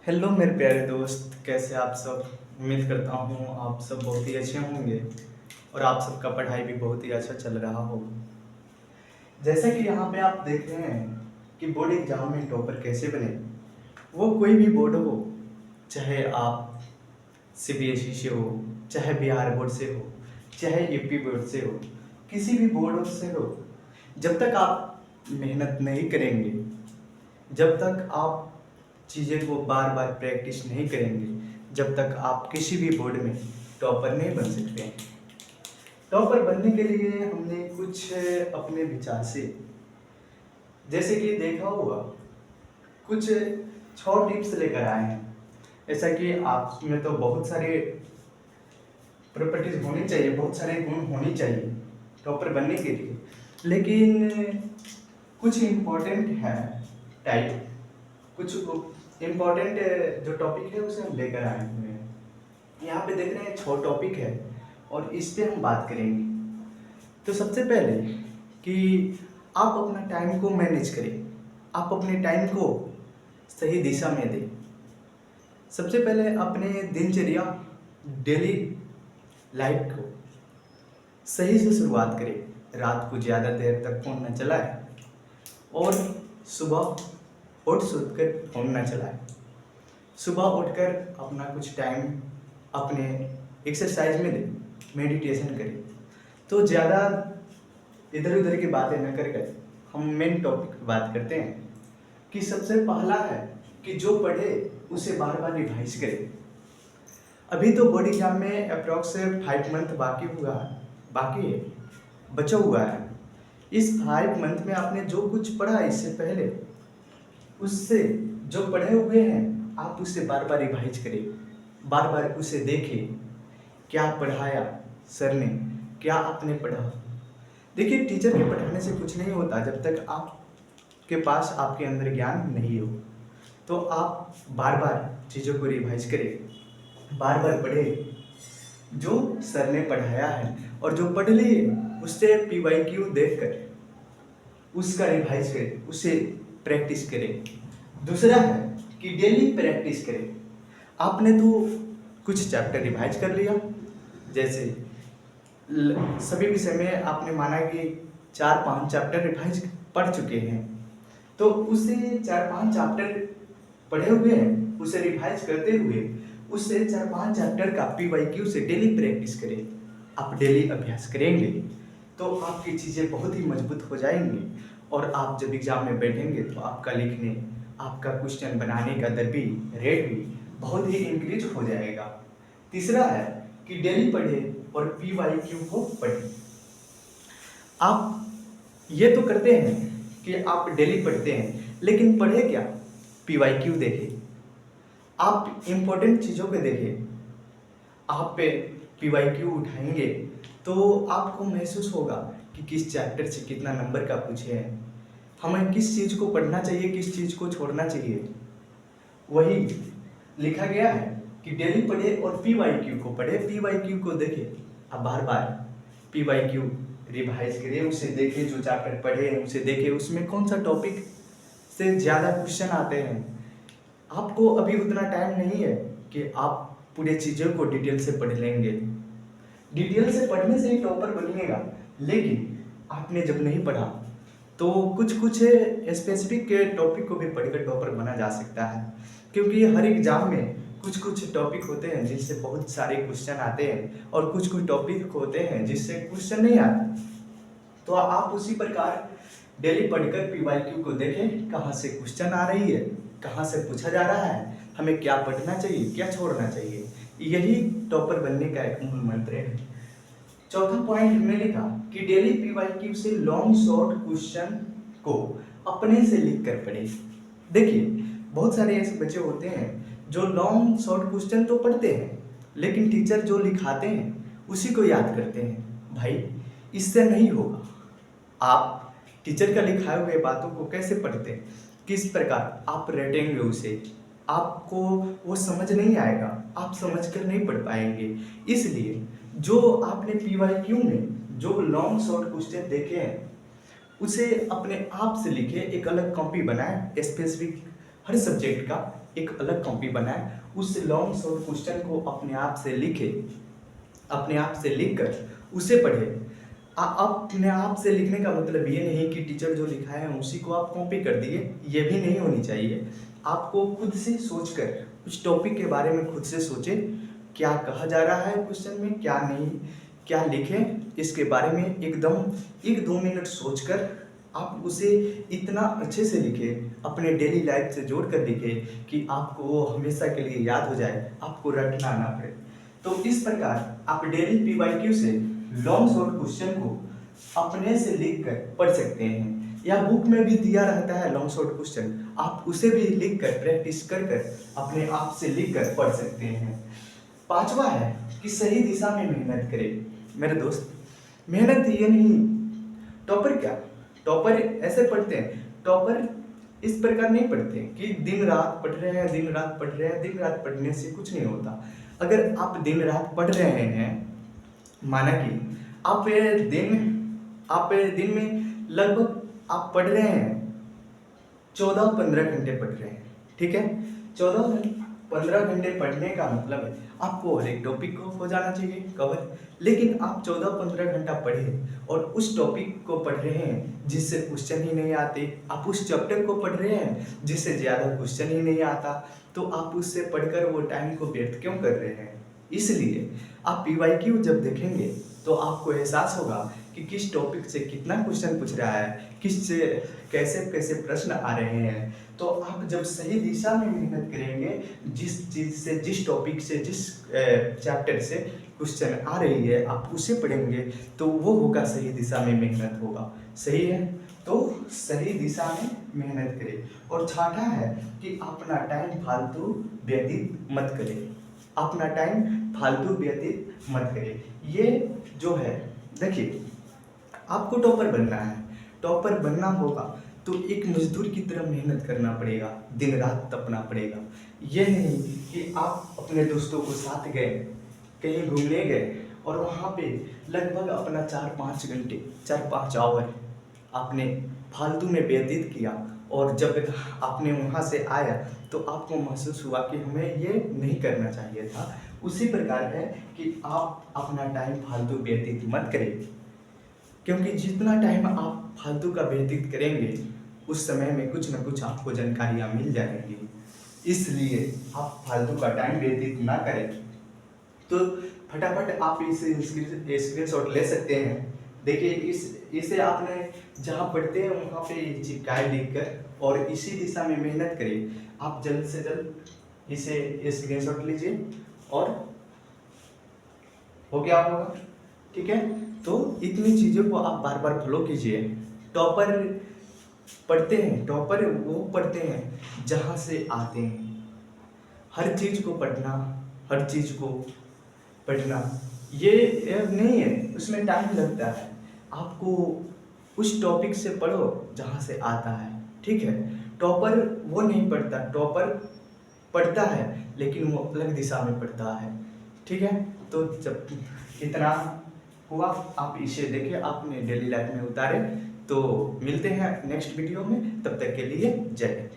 Hello मेरे प्यारे दोस्त, कैसे आप सब। उम्मीद करता हूँ आप सब बहुत ही अच्छे होंगे और आप सबका पढ़ाई भी बहुत ही अच्छा चल रहा होगा। जैसा कि यहाँ पे आप देख रहे हैं कि बोर्ड एग्जाम में टॉपर कैसे बने। वो कोई भी बोर्ड हो, चाहे आप सीबीएसई से हो, चाहे बिहार बोर्ड से हो, चाहे यूपी बोर्ड से हो, किसी भी बोर्ड से हो, जब तक आप मेहनत नहीं करेंगे, जब तक आप चीज़ें को बार बार प्रैक्टिस नहीं करेंगे, जब तक आप किसी भी बोर्ड में टॉपर नहीं बन सकते हैं। टॉपर बनने के लिए हमने कुछ अपने विचार से, जैसे कि देखा होगा, कुछ 6 टिप्स लेकर आए हैं। ऐसा कि आप में तो बहुत सारे प्रॉपर्टीज होनी चाहिए, बहुत सारे गुण होनी चाहिए टॉपर बनने के लिए, लेकिन कुछ इम्पोर्टेंट है टाइप, कुछ इम्पोर्टेंट जो टॉपिक है उसे हम लेकर आए हुए हैं। यहाँ पे देख रहे हैं 6 टॉपिक है और इस पे हम बात करेंगे। तो सबसे पहले कि आप अपना टाइम को मैनेज करें, आप अपने टाइम को सही दिशा में दें। सबसे पहले अपने दिनचर्या, डेली लाइफ को सही से शुरुआत करें। रात को ज़्यादा देर तक फ़ोन न चलाएं और सुबह उठकर फ़ोन न चलाएं। सुबह उठकर अपना कुछ टाइम अपने एक्सरसाइज में दें, मेडिटेशन करें। तो ज़्यादा इधर उधर की बातें न करके हम मेन टॉपिक पर बात करते हैं कि सबसे पहला है कि जो पढ़े उसे बार बार रिवाइज करें। अभी तो बोर्ड एग्जाम में अप्रॉक्स 5 मंथ बाकी है, बचा हुआ है। इस 5 मंथ में आपने जो कुछ पढ़ा इससे पहले, उससे जो पढ़े हुए हैं आप उससे बार बार रिवाइज करें, बार बार उसे देखें। क्या पढ़ाया सर ने, क्या आपने पढ़ा। देखिए, टीचर के पढ़ाने से कुछ नहीं होता जब तक आपके पास आपके अंदर ज्ञान नहीं हो। तो आप बार बार चीज़ों को रिवाइज करें, बार बार पढ़ें जो सर ने पढ़ाया है, और जो पढ़ लिए उससे PYQ देखकर उसका रिवाइज करें, उसे प्रैक्टिस करें। दूसरा है कि डेली प्रैक्टिस करें। आपने तो कुछ चैप्टर रिवाइज कर लिया, जैसे सभी विषय में आपने माना कि 4-5 चैप्टर रिवाइज पढ़ चुके हैं, तो उसे 4-5 चैप्टर पढ़े हुए हैं, उसे रिवाइज करते हुए उससे 4-5 चैप्टर का PYQ से डेली प्रैक्टिस करें। आप डेली अभ्यास करेंगे तो आपकी चीज़ें बहुत ही मजबूत हो जाएंगी, और आप जब एग्जाम में बैठेंगे तो आपका लिखने, आपका क्वेश्चन बनाने का दर भी, रेट भी बहुत ही इंक्रीज हो जाएगा। तीसरा है कि डेली पढ़ें और PYQ को पढ़ें। आप ये तो करते हैं कि आप डेली पढ़ते हैं, लेकिन पढ़े क्या, PYQ देखें, आप इम्पोर्टेंट चीज़ों पे देखें। आप पे PYQ उठाएंगे तो आपको महसूस होगा कि किस चैप्टर से कितना नंबर का पूछे हैं, हमें किस चीज़ को पढ़ना चाहिए, किस चीज़ को छोड़ना चाहिए। वही लिखा गया है कि डेली पढ़े और PYQ को पढ़े, PYQ को देखे। अब बार बार PYQ रिवाइज करें, उसे देखें, जो चैप्टर पढ़े हैं उसे देखें, उसमें कौन सा टॉपिक से ज़्यादा क्वेश्चन आते हैं। आपको अभी उतना टाइम नहीं है कि आप पूरे चीज़ों को डिटेल से पढ़ लेंगे। डिटेल से पढ़ने से ही टॉपर बनिएगा, लेकिन आपने जब नहीं पढ़ा तो कुछ कुछ स्पेसिफिक टॉपिक को भी पढ़कर टॉपर बना जा सकता है, क्योंकि हर एग्जाम में कुछ कुछ टॉपिक होते हैं जिससे बहुत सारे क्वेश्चन आते हैं, और कुछ कुछ टॉपिक होते हैं जिससे क्वेश्चन नहीं आते। तो आप उसी प्रकार डेली पढ़कर PYQ को देखें, कहाँ से क्वेश्चन आ रही है, कहाँ से पूछा जा रहा है, हमें क्या पढ़ना चाहिए, क्या छोड़ना चाहिए। यही टॉपर बनने का एक मूल मंत्र है। चौथा पॉइंट हमने लिखा कि डेली PYQ से लॉन्ग शॉर्ट क्वेश्चन को अपने से लिख कर पढ़े। देखिए, बहुत सारे ऐसे बच्चे होते हैं जो लॉन्ग शॉर्ट क्वेश्चन तो पढ़ते हैं, लेकिन टीचर जो लिखाते हैं उसी को याद करते हैं। भाई, इससे नहीं होगा। आप टीचर का लिखाए हुए बातों को कैसे पढ़ते हैं, किस प्रकार आप रटेंगे उसे, आपको वो समझ नहीं आएगा, आप समझ कर नहीं पढ़ पाएंगे। इसलिए जो आपने PYQ में जो लॉन्ग शॉर्ट क्वेश्चन देखे हैं उसे अपने आप से लिखे, एक अलग कॉपी बनाएं, स्पेसिफिक हर सब्जेक्ट का एक अलग कॉपी बनाए, उस लॉन्ग शॉर्ट क्वेश्चन को अपने आप से लिखे, अपने आप से लिख कर उसे पढ़े। अपने आप से लिखने का मतलब ये नहीं कि टीचर जो लिखा है उसी को आप कॉपी कर दिए, ये भी नहीं होनी चाहिए। आपको खुद से सोचकर उस टॉपिक के बारे में खुद से सोचें, क्या कहा जा रहा है क्वेश्चन में, क्या नहीं, क्या लिखें, इसके बारे में एकदम 1-2 मिनट सोचकर आप उसे इतना अच्छे से लिखें, अपने डेली लाइफ से जोड़ कर लिखें कि आपको वो हमेशा के लिए याद हो जाए, आपको रटना ना पड़े। तो इस प्रकार आप डेली पीवाईक्यू से लॉन्ग शॉर्ट क्वेश्चन को अपने से लिख कर पढ़ सकते हैं, या बुक में भी दिया रहता है लॉन्ग शॉर्ट क्वेश्चन, आप उसे भी लिख कर प्रैक्टिस कर कर अपने आप से लिख कर पढ़ सकते हैं। 5वां है कि सही दिशा में मेहनत करें। मेरे दोस्त, मेहनत ये नहीं, टॉपर क्या, टॉपर ऐसे पढ़ते हैं, टॉपर इस प्रकार नहीं पढ़ते कि दिन रात पढ़ रहे हैं, दिन रात पढ़ रहे हैं, दिन रात पढ़ने से कुछ नहीं होता। अगर आप दिन रात पढ़ रहे हैं, माना कि आप दिन में लगभग आप पढ़ रहे हैं 14-15 घंटे पढ़ रहे हैं, ठीक है। 14-15 घंटे पढ़ने का मतलब है आपको हर एक टॉपिक को हो जाना चाहिए कवर। लेकिन आप 14-15 घंटा पढ़े और उस टॉपिक को पढ़ रहे हैं जिससे क्वेश्चन ही नहीं आते, आप उस चैप्टर को पढ़ रहे हैं जिससे ज़्यादा क्वेश्चन ही नहीं आता, तो आप उससे पढ़कर वो टाइम को व्यर्थ क्यों कर रहे हैं। इसलिए आप पीवाईक्यू जब देखेंगे तो आपको एहसास होगा कि किस टॉपिक से कितना क्वेश्चन पूछ रहा है, किस से कैसे कैसे प्रश्न आ रहे हैं। तो आप जब सही दिशा में मेहनत करेंगे, जिस चीज़ से, जिस टॉपिक से, जिस चैप्टर से क्वेश्चन आ रही है आप उसे पढ़ेंगे, तो वो होगा सही दिशा में मेहनत होगा। सही है, तो सही दिशा में मेहनत करें। और छठा है कि अपना टाइम फालतू व्यतीत मत करें, अपना टाइम फालतू व्यतीत मत करें। ये जो है, देखिए, आपको टॉपर बनना है, टॉपर बनना होगा तो एक मजदूर की तरह मेहनत करना पड़ेगा, दिन रात तपना पड़ेगा। ये नहीं कि आप अपने दोस्तों को साथ गए, कहीं घूमने गए और वहाँ पे लगभग अपना 4-5 घंटे, 4-5 आवर आपने फालतू में व्यतीत किया, और जब आपने वहाँ से आया तो आपको महसूस हुआ कि हमें ये नहीं करना चाहिए था। उसी प्रकार है कि आप अपना टाइम फालतू व्यतीत मत करें, क्योंकि जितना टाइम आप फालतू का व्यतीत करेंगे उस समय में कुछ न कुछ आपको जानकारियाँ मिल जाएंगी। इसलिए आप फालतू का टाइम व्यतीत ना करें। तो फटाफट आप इसे स्क्रीनशॉट ले सकते हैं। देखिए, इसे आपने जहाँ पढ़ते हैं वहाँ पे चिपकाए लिख कर, और इसी दिशा में मेहनत करें। आप जल्द से जल्द इसे स्क्रीनशॉट लीजिए और हो गया होगा, ठीक है। तो इतनी चीज़ों को आप बार बार फॉलो कीजिए। टॉपर पढ़ते हैं, टॉपर वो पढ़ते हैं जहाँ से आते हैं। हर चीज़ को पढ़ना, हर चीज़ को पढ़ना ये नहीं है, उसमें टाइम लगता है। आपको उस टॉपिक से पढ़ो जहाँ से आता है, ठीक है। टॉपर वो नहीं पढ़ता, टॉपर पढ़ता है लेकिन वो अलग दिशा में पढ़ता है, ठीक है। तो जब इतना हुआ, आप इसे देखिए, आपने डेली लाइफ में उतारे। तो मिलते हैं नेक्स्ट वीडियो में, तब तक के लिए जय हिंद।